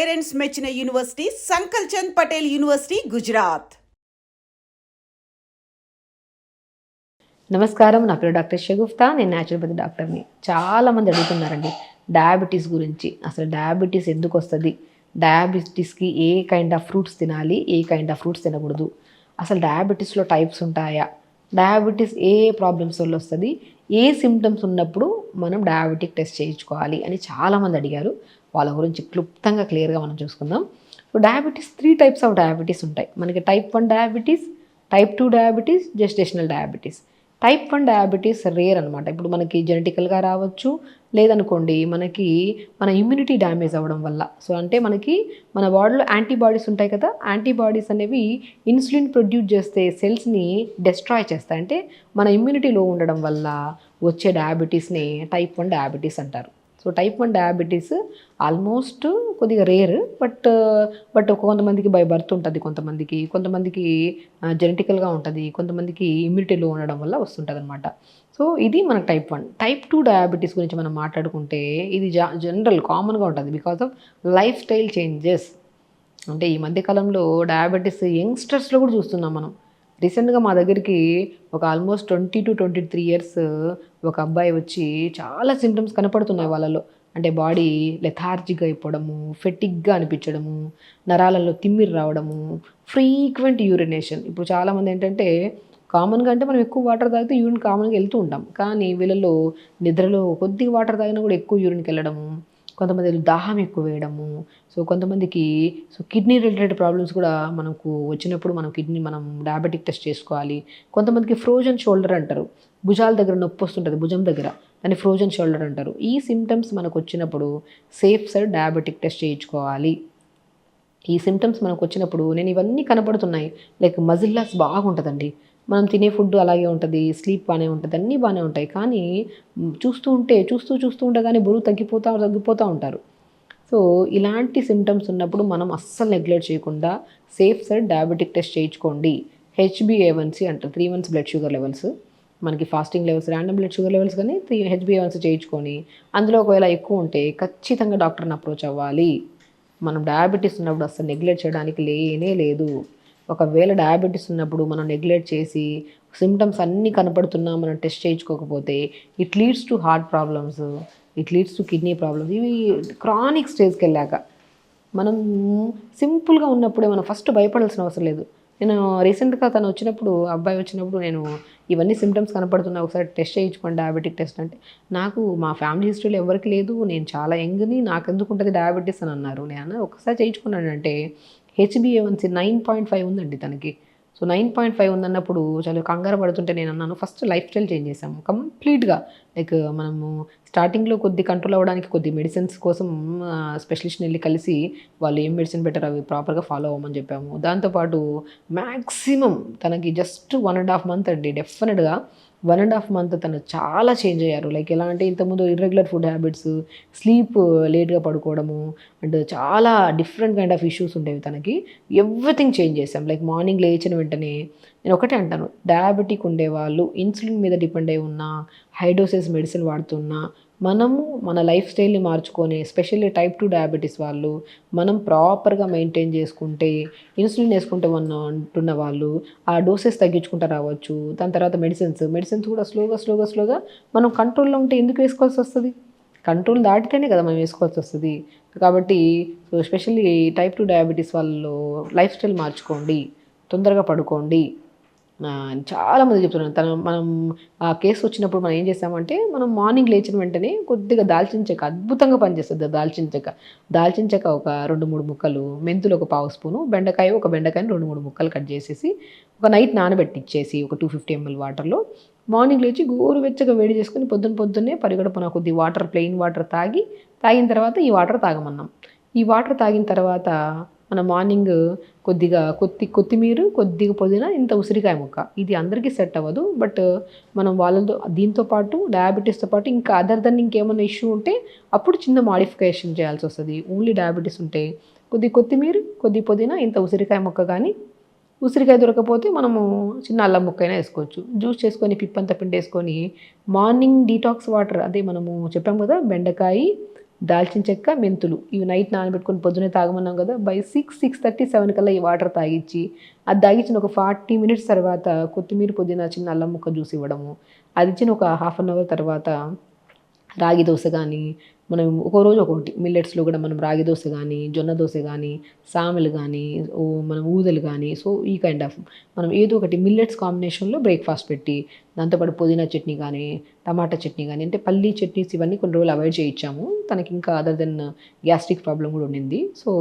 Parents మెచ్చిన university సంకల్ Chand Patel university Gujarat. నమస్కారం, నా పేరు డాక్టర్ షగుఫ్తా. నేను న్యాచురోపతి డాక్టర్ని. చాలామంది అడుగుతున్నారండి డయాబెటీస్ గురించి. అసలు డయాబెటీస్ ఎందుకు వస్తుంది, డయాబెటీస్కి ఏ కైండ్ ఆఫ్ ఫ్రూట్స్ తినాలి, ఏ కైండ్ ఆఫ్ ఫ్రూట్స్ తినకూడదు, అసలు డయాబెటీస్లో టైప్స్ ఉంటాయా, డయాబెటీస్ ఏ ప్రాబ్లమ్స్ వల్ల వస్తుంది, ఏ సిమ్టమ్స్ ఉన్నప్పుడు మనం డయాబెటిక్ టెస్ట్ చేయించుకోవాలి అని చాలామంది అడిగారు. వాళ్ళ గురించి క్లుప్తంగా క్లియర్గా మనం చూసుకుందాం. So diabetes 3 types of diabetes ఉంటాయి మనకి. Type 1 diabetes, type 2 diabetes, gestational diabetes. Type 1 diabetes rare అనమాట. ఇప్పుడు మనకి జెనెటికల్గా రావచ్చు, లేదనుకోండి మనకి మన ఇమ్యూనిటీ డ్యామేజ్ అవ్వడం వల్ల. సో అంటే మనకి మన బాడీలో యాంటీబాడీస్ ఉంటాయి కదా, యాంటీబాడీస్ అనేవి ఇన్సులిన్ ప్రొడ్యూస్ చేస్తే సెల్స్ని డెస్ట్రాయ్ చేస్తాయి. అంటే మన ఇమ్యూనిటీ లో ఉండడం వల్ల వచ్చే డయాబెటీస్ని టైప్ 1 డయాబెటీస్ అంటారు. సో టైప్ 1 డయాబెటీస్ ఆల్మోస్ట్ కొద్దిగా రేర్, బట్ కొంతమందికి బై బర్త్ ఉంటుంది, కొంతమందికి జెనెటికల్గా ఉంటుంది, కొంతమందికి ఇమ్యూనిటీలో ఉండడం వల్ల వస్తుంటుంది అనమాట. సో ఇది మనకు టైప్ 1. టైప్ 2 డయాబెటీస్ గురించి మనం మాట్లాడుకుంటే ఇది జనరల్ కామన్గా ఉంటుంది because of life style changes. అంటే ఈ మధ్యకాలంలో డయాబెటీస్ యంగ్స్టర్స్లో కూడా చూస్తున్నాం మనం. రీసెంట్గా మా దగ్గరికి ఒక ఆల్మోస్ట్ 20 to 23 ఇయర్స్ ఒక అబ్బాయి వచ్చి చాలా సిమ్టమ్స్ కనపడుతున్నాయి వాళ్ళలో. అంటే బాడీ లెథార్జిక్గా అయిపోవడము, ఫెటిక్గా అనిపించడము, నరాలలో తిమ్మిరి రావడము, ఫ్రీక్వెంట్ యూరినేషన్. ఇప్పుడు చాలామంది ఏంటంటే కామన్గా అంటే మనం ఎక్కువ వాటర్ తాగితే యూరిన్ కామన్గా వెళ్తూ ఉంటాం, కానీ వీళ్ళలో నిద్రలో కొద్దిగా వాటర్ తాగినా కూడా ఎక్కువ యూరిన్కి వెళ్ళడము, కొంతమంది దాహం ఎక్కువ వేయడము. సో కొంతమందికి కిడ్నీ రిలేటెడ్ ప్రాబ్లమ్స్ కూడా మనకు వచ్చినప్పుడు మనం డయాబెటిక్ టెస్ట్ చేసుకోవాలి. కొంతమందికి ఫ్రోజన్ షోల్డర్ అంటారు, భుజాల దగ్గర నొప్పి వస్తుంటుంది, భుజం దగ్గర, దాన్ని ఫ్రోజన్ షోల్డర్ అంటారు. ఈ సిమ్టమ్స్ మనకు వచ్చినప్పుడు సేఫ్ సైడ్ డయాబెటిక్ టెస్ట్ చేయించుకోవాలి. ఈ సిమ్టమ్స్ మనకు వచ్చినప్పుడు నేను ఇవన్నీ కనపడుతున్నాయి, లైక్ మజిల్ లాస్ బాగుంటుందండి, మనం తినే ఫుడ్ అలాగే ఉంటుంది, స్లీప్ బాగానే ఉంటుంది, అన్నీ బాగానే ఉంటాయి, కానీ చూస్తూ ఉంటే కానీ బరువు తగ్గిపోతూ ఉంటారు. సో ఇలాంటి సిమ్టమ్స్ ఉన్నప్పుడు మనం అస్సలు నెగ్లెక్ట్ చేయకుండా సేఫ్ సైడ్ డయాబెటిక్ టెస్ట్ చేయించుకోండి. HbA1c అంటారు, 3 months బ్లడ్ షుగర్ లెవెల్స్. మనకి fasting levels, random blood sugar levels కానీ HbA1c చేయించుకొని అందులో ఒకవేళ ఎక్కువ ఉంటే ఖచ్చితంగా డాక్టర్ని అప్రోచ్ అవ్వాలి. మనం డయాబెటీస్ ఉన్నప్పుడు అస్సలు నెగ్లెక్ట్ చేయడానికి లేనే లేదు. ఒకవేళ డయాబెటీస్ ఉన్నప్పుడు మనం నెగ్లెక్ట్ చేసి సిమ్టమ్స్ అన్నీ కనపడుతున్నా మనం టెస్ట్ చేయించుకోకపోతే it leads to heart problems, it leads to kidney problems. ఇవి క్రానిక్ స్టేజ్కి వెళ్ళాక. మనం సింపుల్గా ఉన్నప్పుడే మనం ఫస్ట్ భయపడాల్సిన అవసరం లేదు. నేను రీసెంట్గా అబ్బాయి వచ్చినప్పుడు నేను ఇవన్నీ సిమ్టమ్స్ కనపడుతున్నా, ఒకసారి టెస్ట్ చేయించుకోండి డయాబెటిక్ టెస్ట్ అంటే, నాకు మా ఫ్యామిలీ హిస్టరీలో ఎవరికి లేదు, నేను చాలా యంగ్ని, నాకు ఎందుకు ఉంటుంది డయాబెటీస్ అని అన్నారు. నేను ఒకసారి చేయించుకున్నానంటే HbA1c 9.5 ఉందండి తనకి. సో 9.5 ఉందన్నప్పుడు చాలా కంగారు పడుతుంటే నేను అన్నాను, ఫస్ట్ లైఫ్ స్టైల్ చేంజ్ చేసాము కంప్లీట్గా. లైక్ మనము స్టార్టింగ్లో కొద్ది కంట్రోల్ అవ్వడానికి కొద్ది మెడిసిన్స్ కోసం స్పెషలిస్ట్ని వెళ్ళి కలిసి వాళ్ళు ఏం మెడిసిన్ పెట్టారో అవి ప్రాపర్గా ఫాలో అవ్వమని చెప్పాము. దాంతోపాటు మ్యాక్సిమం తనకి జస్ట్ 1.5 month అండి, డెఫినెట్గా 1.5 month తను చాలా చేంజ్ అయ్యారు. లైక్ ఎలా అంటే ఇంతకుముందు ఇర్రెగ్యులర్ ఫుడ్ హ్యాబిట్స్, స్లీప్ లేట్గా పడుకోవడము, అండ్ చాలా డిఫరెంట్ కైండ్ ఆఫ్ ఇష్యూస్ ఉండేవి తనకి. ఎవ్రీథింగ్ చేంజ్ చేసాం. లైక్ మార్నింగ్ లేచిన వెంటనే నేను ఒకటే అంటాను, డయాబెటిక్ ఉండేవాళ్ళు ఇన్సులిన్ మీద డిపెండ్ అయి ఉన్న, హై డోసెస్ మెడిసిన్ వాడుతున్నా, మనము మన లైఫ్ స్టైల్ని మార్చుకొని, ఎస్పెషల్లీ టైప్ 2 డయాబెటీస్ వాళ్ళు మనం ప్రాపర్గా మెయింటైన్ చేసుకుంటే, ఇన్సులిన్ వేసుకుంటే అంటున్న వాళ్ళు ఆ డోసెస్ తగ్గించుకుంటూ రావచ్చు. దాని తర్వాత మెడిసిన్స్ కూడా స్లోగా మనం కంట్రోల్లో ఉంటే ఎందుకు వేసుకోవాల్సి వస్తుంది? కంట్రోల్ దాటితేనే కదా మనం వేసుకోవాల్సి వస్తుంది. కాబట్టి సో ఎస్పెషల్లీ టైప్ 2 డయాబెటీస్ వాళ్ళు లైఫ్ స్టైల్ మార్చుకోండి, తొందరగా పడుకోండి. చాలామంది చెప్తున్నాను. మనం ఆ కేసు వచ్చినప్పుడు మనం ఏం చేసామంటే, మనం మార్నింగ్ లేచిన వెంటనే కొద్దిగా దాల్చిన చెక్క అద్భుతంగా పనిచేస్తుంది. దాల్చిన చెక్క ఒక 2-3 ముక్కలు, మెంతులు ఒక 1/2 స్పూను, ఒక బెండకాయని 2-3 ముక్కలు కట్ చేసేసి ఒక నైట్ నానబెట్టిచ్చేసి ఒక 250 ml వాటర్లో మార్నింగ్ లేచి గోరువెచ్చగా వేడి చేసుకొని పొద్దున్నే పరిగడపున కొద్ది వాటర్, ప్లెయిన్ వాటర్ తాగిన తర్వాత ఈ వాటర్ తాగమన్నాం. ఈ వాటర్ తాగిన తర్వాత మన మార్నింగ్ కొద్దిగా కొత్తిమీర, కొద్దిగా పుదీనా, ఇంత ఉసిరికాయ ముక్క. ఇది అందరికీ సెట్ అవ్వదు, బట్ మనం వాళ్ళతో దీంతో పాటు డయాబెటీస్తో పాటు ఇంకా అదర్ దెన్ ఇంకేమైనా ఇష్యూ ఉంటే అప్పుడు చిన్న మాడిఫికేషన్ చేయాల్సి వస్తుంది. ఓన్లీ డయాబెటీస్ ఉంటే కొద్ది కొత్తిమీర, కొద్ది పుదీనా, ఇంత ఉసిరికాయ ముక్క, కానీ ఉసిరికాయ దొరకపోతే మనము చిన్న అల్లం ముక్కైనా వేసుకోవచ్చు. జ్యూస్ చేసుకొని పిప్పంతా పిండేసుకొని మార్నింగ్ డీటాక్స్ వాటర్, అదే మనము చెప్పాం కదా, బెండకాయ, దాల్చిన చెక్క, మెంతులు ఇవి నైట్ నానబెట్టుకొని పొద్దునే తాగమన్నాం కదా, బై 6:30, 7 కల్లా ఈ వాటర్ తాగించి అది తాగించిన ఒక 40 మినిట్స్ తర్వాత కొత్తిమీర, పుదీనా, చిన్న అల్లం ముక్క జ్యూస్ ఇవ్వడము, అది ఇచ్చిన ఒక హాఫ్ అన్ అవర్ తర్వాత రాగి దోశ కానీ, మనం ఒక్కో రోజు ఒక్కొక్కటి మిల్లెట్స్లో కూడా మనం రాగి దోశ కానీ, జొన్న దోశ కానీ, సామెలు కానీ, మనం ఊదలు కానీ, సో ఈ కైండ్ ఆఫ్ మనం ఏదో ఒకటి మిల్లెట్స్ కాంబినేషన్లో బ్రేక్ఫాస్ట్ పెట్టి దాంతోపాటు పుదీనా చట్నీ కానీ, టమాటా చట్నీ కానీ, అంటే పల్లీ చట్నీస్ ఇవన్నీ కొన్ని రోజులు అవాయిడ్ చేయించాము. తనకి ఇంకా అదర్ దెన్ గ్యాస్ట్రిక్ ప్రాబ్లం కూడా ఉండింది. సో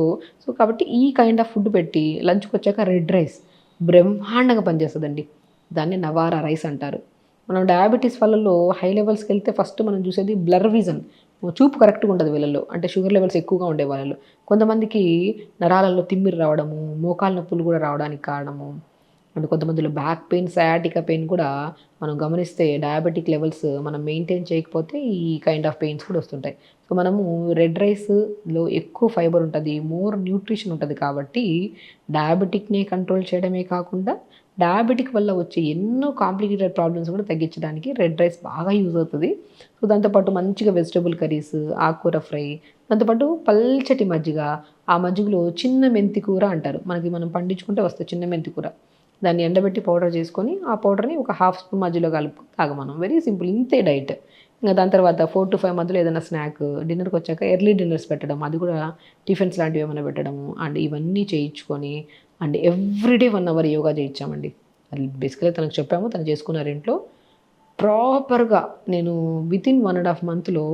సో కాబట్టి ఈ కైండ్ ఆఫ్ ఫుడ్ పెట్టి లంచ్కి వచ్చాక రెడ్ రైస్ బ్రహ్మాండంగా పనిచేస్తుందండి. దాన్ని నవారా రైస్ అంటారు. మనం డయాబెటీస్ వాళ్ళలో హై లెవెల్స్కి వెళ్తే ఫస్ట్ మనం చూసేది బ్లర్ విజన్, చూపు కరెక్ట్గా ఉండదు వీళ్ళలో, అంటే షుగర్ లెవెల్స్ ఎక్కువగా ఉండే వాళ్ళలో. కొంతమందికి నరాలలో తిమ్మిరి రావడము, మోకాలు నొప్పులు కూడా రావడానికి కారణము, అండ్ కొంతమందిలో బ్యాక్ పెయిన్, సయాటికా పెయిన్ కూడా మనం గమనిస్తే డయాబెటిక్ లెవెల్స్ మనం మెయింటైన్ చేయకపోతే ఈ కైండ్ ఆఫ్ పెయిన్స్ కూడా వస్తుంటాయి. సో మనము రెడ్ రైస్లో ఎక్కువ ఫైబర్ ఉంటుంది, మోర్ న్యూట్రిషన్ ఉంటుంది కాబట్టి డయాబెటిక్ని కంట్రోల్ చేయడమే కాకుండా డయాబెటిక్ వల్ల వచ్చే ఎన్నో కాంప్లికేటెడ్ ప్రాబ్లమ్స్ కూడా తగ్గించడానికి రెడ్ రైస్ బాగా యూజ్ అవుతుంది. సో దాంతోపాటు మంచిగా వెజిటబుల్ కర్రీస్, ఆకుకూర ఫ్రై, దాంతోపాటు పల్చటి మజ్జిగ, ఆ మజ్జిగలో చిన్న మెంతి కూర అంటారు, మనం పండించుకుంటే వస్తుంది చిన్న మెంతి కూర, దాన్ని ఎండబెట్టి పౌడర్ చేసుకొని ఆ పౌడర్ని ఒక హాఫ్ స్పూన్ మధ్యలో కలుపు తాగమనం. వెరీ సింపుల్, ఇంతే డైట్. ఇంకా దాని తర్వాత 4 to 5 మధ్యలో ఏదైనా స్నాక్, డిన్నర్కి వచ్చాక ఎర్లీ డిన్నర్స్ పెట్టడం, అది కూడా టిఫిన్స్ లాంటివి ఏమైనా పెట్టడము, అండ్ ఇవన్నీ చేయించుకొని అండ్ ఎవ్రీడే 1 అవర్ యోగా చేయించామండి. అది బేసికల్గా తనకు చెప్పాము, తను చేసుకున్నారు ఇంట్లో ప్రాపర్గా. నేను వితిన్ 1.5 మంత్లో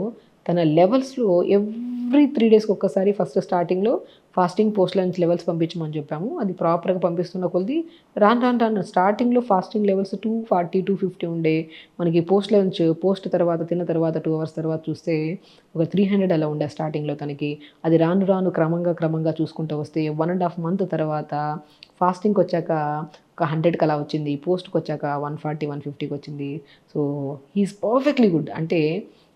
తన లెవెల్స్లో ఎవ్రీ 3 డేస్కి ఒక్కసారి ఫస్ట్ స్టార్టింగ్లో ఫాస్టింగ్ పోస్ట్ లంచ్ లెవెల్స్ పంపించమని చెప్పాము. అది ప్రాపర్గా పంపిస్తున్న కొద్ది రాను స్టార్టింగ్లో ఫాస్టింగ్ లెవెల్స్ 240, 250 ఉండే, మనకి పోస్ట్ లంచ్ పోస్ట్ తర్వాత తిన్న తర్వాత 2 అవర్స్ తర్వాత చూస్తే ఒక 300 అలా ఉండే స్టార్టింగ్లో తనకి. అది రాను క్రమంగా చూసుకుంటూ వస్తే 1.5 మంత్ తర్వాత ఫాస్టింగ్కి వచ్చాక ఒక 100కి అలా వచ్చింది, పోస్ట్కి వచ్చాక 140, 150కి వచ్చింది. So he is perfectly good. అంటే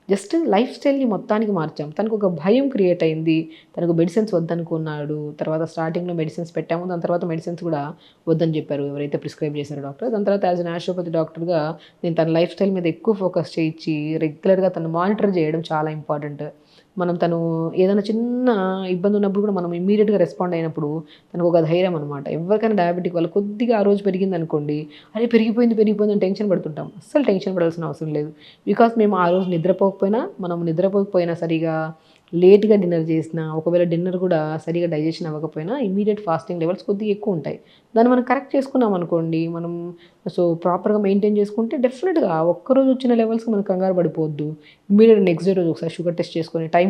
జస్ట్ లైఫ్ స్టైల్ని మొత్తానికి మార్చాం. తనకు ఒక భయం క్రియేట్ అయింది, తనకు మెడిసిన్స్ వద్దనుకున్నాడు. తర్వాత స్టార్టింగ్లో మెడిసిన్స్ పెట్టాము, దాని తర్వాత మెడిసిన్స్ కూడా వద్దని చెప్పారు ఎవరైతే ప్రిస్క్రైబ్ చేశారో డాక్టర్. దాని తర్వాత యాజ్ అ న్యాచురోపతి డాక్టర్గా నేను తన లైఫ్ స్టైల్ మీద ఎక్కువ ఫోకస్ చేయించి రెగ్యులర్గా తను మానిటర్ చేయడం చాలా ఇంపార్టెంట్. తను ఏదైనా చిన్న ఇబ్బంది ఉన్నప్పుడు కూడా మనం ఇమ్మీడియట్గా రెస్పాండ్ అయినప్పుడు తనకు ఒక ధైర్యం అనమాట. ఎవరికైనా డయాబెటిక్ వల్ల కొద్దిగా ఆ రోజు పెరిగింది అనుకోండి, అరే పెరిగిపోయింది అని టెన్షన్ పడుతుంటాం. అస్సలు టెన్షన్ పడాల్సిన అవసరం లేదు. బికాస్ మేము ఆ రోజు నిద్రపోకపోయినా సరిగా లేట్గా డిన్నర్ చేసినా, ఒకవేళ డిన్నర్ కూడా సరిగా డైజెషన్ అవ్వకపోయినా ఇమీడియట్ ఫాస్టింగ్ లెవెల్స్ కొద్దిగా ఎక్కువ ఉంటాయి. దాన్ని మనం కరెక్ట్ చేసుకున్నాం అనుకోండి, మనం సో ప్రాపర్గా మెయింటైన్ చేసుకుంటే డెఫినెట్గా ఒక్కరోజు వచ్చిన లెవెల్స్కి మనం కంగారు పడిపోవద్దు. ఇమీడియట్ నెక్స్ట్ డే రోజు ఒకసారి షుగర్ టెస్ట్ చేసుకొని టైంగా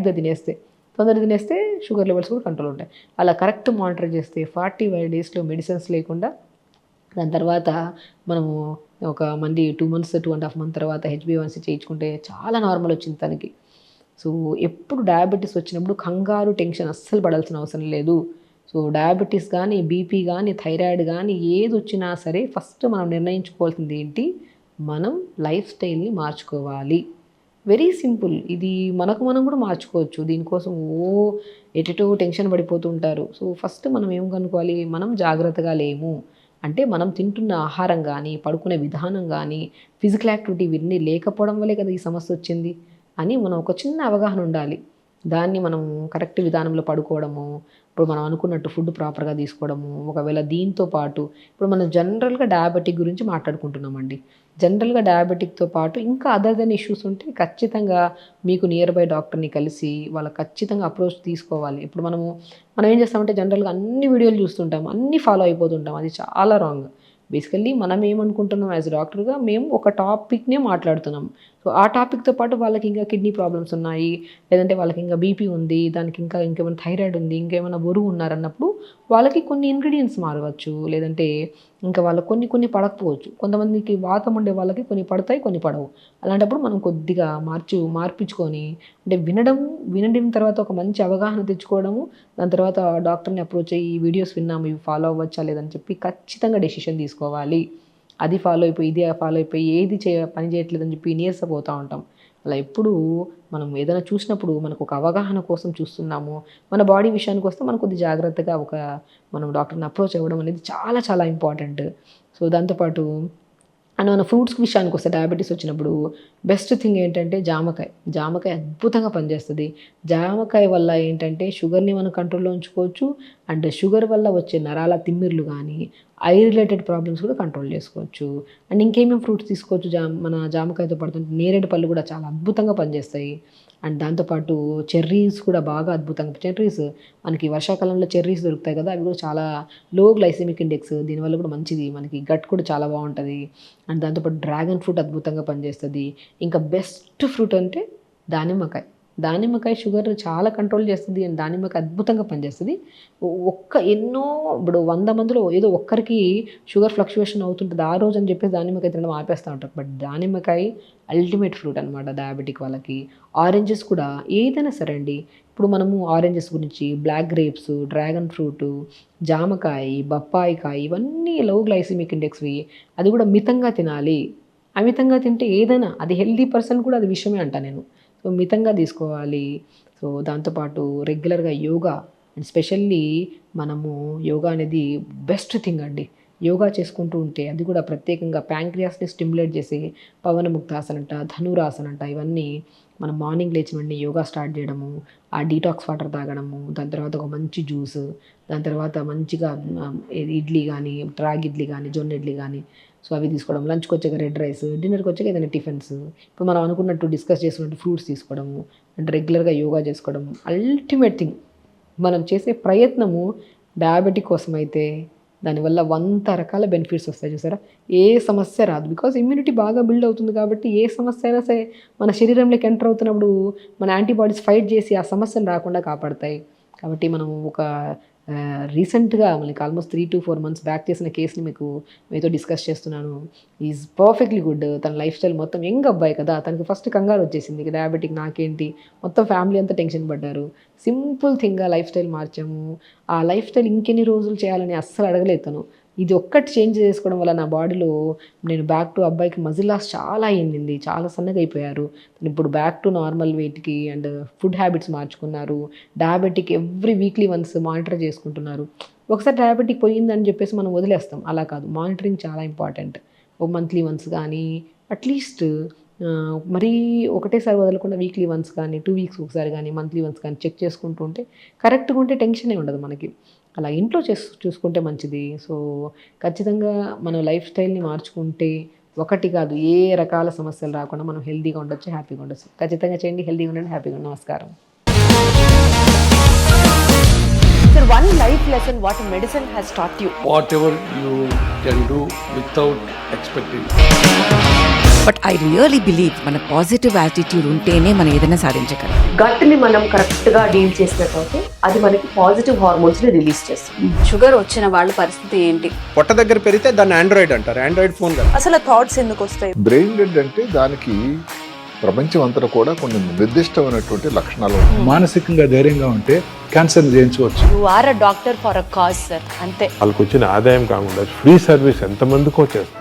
తొందరగా తినేస్తే షుగర్ లెవెల్స్ కూడా కంట్రోల్ ఉంటాయి. అలా కరెక్ట్ మానిటర్ చేస్తే 45 డేస్లో మెడిసిన్స్ లేకుండా, దాని తర్వాత మనము ఒక 2 months 2.5 months తర్వాత HbA1c చేయించుకుంటే చాలా నార్మల్ వచ్చింది తనకి. సో ఎప్పుడు డయాబెటీస్ వచ్చినప్పుడు కంగారు టెన్షన్ అస్సలు పడాల్సిన అవసరం లేదు. సో డయాబెటీస్ కానీ, బీపీ కానీ, థైరాయిడ్ కానీ ఏది వచ్చినా సరే ఫస్ట్ మనం నిర్ణయించుకోవాల్సింది ఏంటి, మనం లైఫ్ స్టైల్ని మార్చుకోవాలి. Very simple. ఇది మనం కూడా మార్చుకోవచ్చు. దీనికోసం ఎటెటో టెన్షన్ పడిపోతూ ఉంటారు. సో ఫస్ట్ మనం ఏం కనుక్కోవాలి, మనం జాగ్రత్తగా లేము అంటే మనం తింటున్న ఆహారం కానీ, పడుకునే విధానం కానీ, ఫిజికల్ యాక్టివిటీ ఇవన్నీ లేకపోవడం వల్లే కదా ఈ సమస్య వచ్చింది అని మనం ఒక చిన్న అవగాహన ఉండాలి. దాన్ని మనం కరెక్ట్ విధానంలో పడుకోవడము, ఇప్పుడు మనం అనుకున్నట్టు ఫుడ్ ప్రాపర్గా తీసుకోవడము, ఒకవేళ దీంతో పాటు ఇప్పుడు మనం జనరల్గా డయాబెటిక్ గురించి మాట్లాడుకుంటున్నామండి. జనరల్గా డయాబెటిక్తో పాటు ఇంకా అదర్ దెన్ ఇష్యూస్ ఉంటే ఖచ్చితంగా మీకు నియర్ బై డాక్టర్ని కలిసి వాళ్ళకి ఖచ్చితంగా అప్రోచ్ తీసుకోవాలి. ఇప్పుడు మనం ఏం చేస్తామంటే జనరల్గా అన్ని వీడియోలు చూస్తుంటాం, అన్నీ ఫాలో అయిపోతుంటాం. అది చాలా రాంగ్. బేసికల్లీ మనం ఏమనుకుంటున్నాం యాజ్ డాక్టర్గా, మేము ఒక టాపిక్నే మాట్లాడుతున్నాం. సో ఆ టాపిక్తో పాటు వాళ్ళకి ఇంకా కిడ్నీ ప్రాబ్లమ్స్ ఉన్నాయి, లేదంటే వాళ్ళకి ఇంకా బీపీ ఉంది, దానికి ఇంకేమైనా థైరాయిడ్ ఉంది, ఇంకేమైనా బరువు ఉన్నారన్నప్పుడు వాళ్ళకి కొన్ని ఇంగ్రీడియంట్స్ మారవచ్చు, లేదంటే ఇంకా వాళ్ళకి కొన్ని పడకపోవచ్చు. కొంతమందికి వాతం ఉండే వాళ్ళకి కొన్ని పడతాయి, కొన్ని పడవు. అలాంటప్పుడు మనం కొద్దిగా మార్పించుకొని, అంటే వినడం తర్వాత ఒక మంచి అవగాహన తెచ్చుకోవడము, దాని తర్వాత డాక్టర్ని అప్రోచ్ అయ్యి ఈ వీడియోస్ విన్నాము, ఇవి ఫాలో అవ్వచ్చా లేదని చెప్పి ఖచ్చితంగా డెసిషన్ తీసుకోవాలి. అది ఫాలో అయిపోయి ఇది ఫాలో అయిపోయి ఏది పని చేయట్లేదని చెప్పి నీరసపోతూ ఉంటాం. అలా ఎప్పుడు మనం ఏదైనా చూసినప్పుడు మనకు ఒక అవగాహన కోసం చూస్తున్నాము, మన బాడీ విషయానికి వస్తే మనం కొద్ది జాగ్రత్తగా మనం డాక్టర్ని అప్రోచ్ అవ్వడం అనేది చాలా చాలా ఇంపార్టెంట్. సో దాంతోపాటు అండ్ మన ఫ్రూట్స్ విషయానికి వస్తే డయాబెటీస్ వచ్చినప్పుడు బెస్ట్ థింగ్ ఏంటంటే జామకాయ అద్భుతంగా పనిచేస్తుంది. జామకాయ వల్ల ఏంటంటే షుగర్ని మనం కంట్రోల్లో ఉంచుకోవచ్చు. అండ్ షుగర్ వల్ల వచ్చే నరాల తిమ్మిర్లు కానీ ఐ రిలేటెడ్ ప్రాబ్లమ్స్ కూడా కంట్రోల్ చేసుకోవచ్చు. అండ్ ఇంకేమేమి ఫ్రూట్స్ తీసుకోవచ్చు మన జామకాయతో పాటు నేరేడు పళ్ళు కూడా చాలా అద్భుతంగా పనిచేస్తాయి. అండ్ దాంతోపాటు చెర్రీస్ కూడా బాగా అద్భుతంగా, చెర్రీస్ మనకి వర్షాకాలంలో చెర్రీస్ దొరుకుతాయి కదా, అవి కూడా చాలా లో గ్లైసెమిక్ ఇండెక్స్, దీనివల్ల కూడా మంచిది, మనకి గట్ కూడా చాలా బాగుంటుంది. అండ్ దాంతోపాటు డ్రాగన్ ఫ్రూట్ అద్భుతంగా పనిచేస్తుంది. ఇంకా బెస్ట్ ఫ్రూట్ అంటే దానిమ్మకాయ షుగర్ చాలా కంట్రోల్ చేస్తుంది. అండ్ దానిమ్మకాయ అద్భుతంగా పనిచేస్తుంది. ఇప్పుడు 100 మందిలో ఏదో ఒక్కరికి షుగర్ ఫ్లక్చువేషన్ అవుతుంటుంది ఆ రోజు అని చెప్పేసి దానిమ్మకాయ తినడం ఆపేస్తూ ఉంటారు. బట్ దానిమ్మకాయ అల్టిమేట్ ఫ్రూట్ అనమాట డయాబెటిక్ వాళ్ళకి. ఆరెంజెస్ కూడా ఏదైనా సరే అండి, ఇప్పుడు మనము ఆరెంజెస్ గురించి, బ్లాక్ గ్రేప్స్, డ్రాగన్ ఫ్రూట్, జామకాయ, బొప్పాయికాయ, ఇవన్నీ లో గ్లైసిమిక్ ఇండెక్స్వి. అది కూడా మితంగా తినాలి. అమితంగా తింటే ఏదైనా, అది హెల్దీ పర్సన్ కూడా అది విషయమే అంట నేను. సో మితంగా తీసుకోవాలి. సో దాంతోపాటు రెగ్యులర్గా యోగా, అండ్ స్పెషల్లీ మనము యోగా అనేది బెస్ట్ థింగ్ అండి. యోగా చేసుకుంటూ ఉంటే అది కూడా ప్రత్యేకంగా ప్యాంక్రియాస్ని స్టిమ్యులేట్ చేసి పవనముక్తాసన అంట, ధనురాసన అంట, ఇవన్నీ మనం మార్నింగ్ లేచిన వెంటనే యోగా స్టార్ట్ చేయడము, ఆ డీటాక్స్ వాటర్ తాగడము, దాని తర్వాత ఒక మంచి జ్యూస్, దాని తర్వాత మంచిగా ఇడ్లీ కానీ, రాగి ఇడ్లీ కానీ, జొన్న ఇడ్లీ కానీ, సో అవి తీసుకోవడం, లంచ్కి వచ్చాక రెడ్ రైస్, డిన్నర్కి వచ్చాక ఏదైనా టిఫిన్స్, ఇప్పుడు మనం అనుకున్నట్టు డిస్కస్ చేసుకున్నట్టు ఫ్రూట్స్ తీసుకోవడము, అండ్ రెగ్యులర్గా యోగా చేసుకోవడం. అల్టిమేట్ థింగ్ మనం చేసే ప్రయత్నము డయాబెటిక్ కోసం అయితే దానివల్ల 100 రకాల బెనిఫిట్స్ వస్తాయి. చూసారా, ఏ సమస్య రాదు. బికాజ్ ఇమ్యూనిటీ బాగా బిల్డ్ అవుతుంది కాబట్టి ఏ సమస్య అయినా సరే మన శరీరంలోకి ఎంటర్ అవుతున్నప్పుడు మన యాంటీబాడీస్ ఫైట్ చేసి ఆ సమస్యను రాకుండా కాపాడతాయి. కాబట్టి మనం ఒక రీసెంట్గా మనకి ఆల్మోస్ట్ 3 to 4 months బ్యాక్ చేసిన కేసుని మీతో డిస్కస్ చేస్తున్నాను. Is perfectly good. తన లైఫ్ స్టైల్ మొత్తం యంగ్ అబ్బాయి కదా, తనకి ఫస్ట్ కంగారు వచ్చేసింది డయాబెటిక్ నాకేంటి, మొత్తం ఫ్యామిలీ అంతా టెన్షన్ పడ్డారు. సింపుల్ థింగ్గా లైఫ్ స్టైల్ మార్చాము. ఆ లైఫ్ స్టైల్ ఇంకెన్ని రోజులు చేయాలని అస్సలు అడగలేదు తను. ఇది ఒక్కటి చేంజ్ చేసుకోవడం వల్ల నా బాడీలో నేను బ్యాక్ టు అబ్బాయికి మజిల్ లాస్ చాలా అయింది, చాలా సన్నగా అయిపోయారు. ఇప్పుడు బ్యాక్ టు నార్మల్ వెయిట్కి, అండ్ ఫుడ్ హ్యాబిట్స్ మార్చుకున్నారు. Diabetic every weekly once monitor చేసుకుంటున్నారు. ఒకసారి డయాబెటిక్ పోయిందని చెప్పేసి మనం వదిలేస్తాం, అలా కాదు. మానిటరింగ్ చాలా ఇంపార్టెంట్. ఓ మంత్లీ వన్స్ కానీ, అట్లీస్ట్ మరీ ఒకటేసారి వదలకుండా వీక్లీ వన్స్ కానీ, 2 weeks ఒకసారి కానీ, మంత్లీ వన్స్ కానీ చెక్ చేసుకుంటూ ఉంటే కరెక్ట్గా ఉంటే టెన్షనే ఉండదు మనకి. అలా ఇంట్లో చూసుకుంటే మంచిది. సో ఖచ్చితంగా మన లైఫ్ స్టైల్ని మార్చుకుంటే ఒకటి కాదు, ఏ రకాల సమస్యలు రాకుండా మనం హెల్తీగా ఉండొచ్చు, హ్యాపీగా ఉండొచ్చు. ఖచ్చితంగా చేయండి. హెల్తీగా ఉండండి, హ్యాపీగా ఉండండి. నమస్కారం. Sir, one life lesson what medicine has taught you. Whatever you can do without expecting. But I really believe మన పాజిటివ్ యాటిట్యూడ్ ఉంటేనే మనం ఏదైనా సాధించగలం. గట్ని మనం కరెక్ట్గా డీల్ చేసినట్లయితే అది మనకి పాజిటివ్ హార్మోన్స్ని రిలీజ్ చేస్తుంది. షుగర్ వచ్చిన వాళ్ళ పరిస్థితి ఏంటి? పొట్ట దగ్గర పెరిగితే దాన్ని ఆండ్రాయిడ్ అంటారు, ఆండ్రాయిడ్ ఫోన్ కదా. అసలు థాట్స్ ఎందుకు వస్తాయి? బ్రెయిన్ డెడ్ అంటే దానికి ప్రపంచం అంతా కూడా కొన్ని నిర్దిష్టమైనటువంటి లక్షణాలు ఉంటాయి. మానసికంగా ధైర్యంగా ఉంటే క్యాన్సర్ జయించవచ్చు. You are a doctor for a cause sir, అంతే. వాళ్ళకి వచ్చిన ఆదాయం కాకుండా ఫ్రీ సర్వీస్ ఎంతమందికో చేస్తుంది.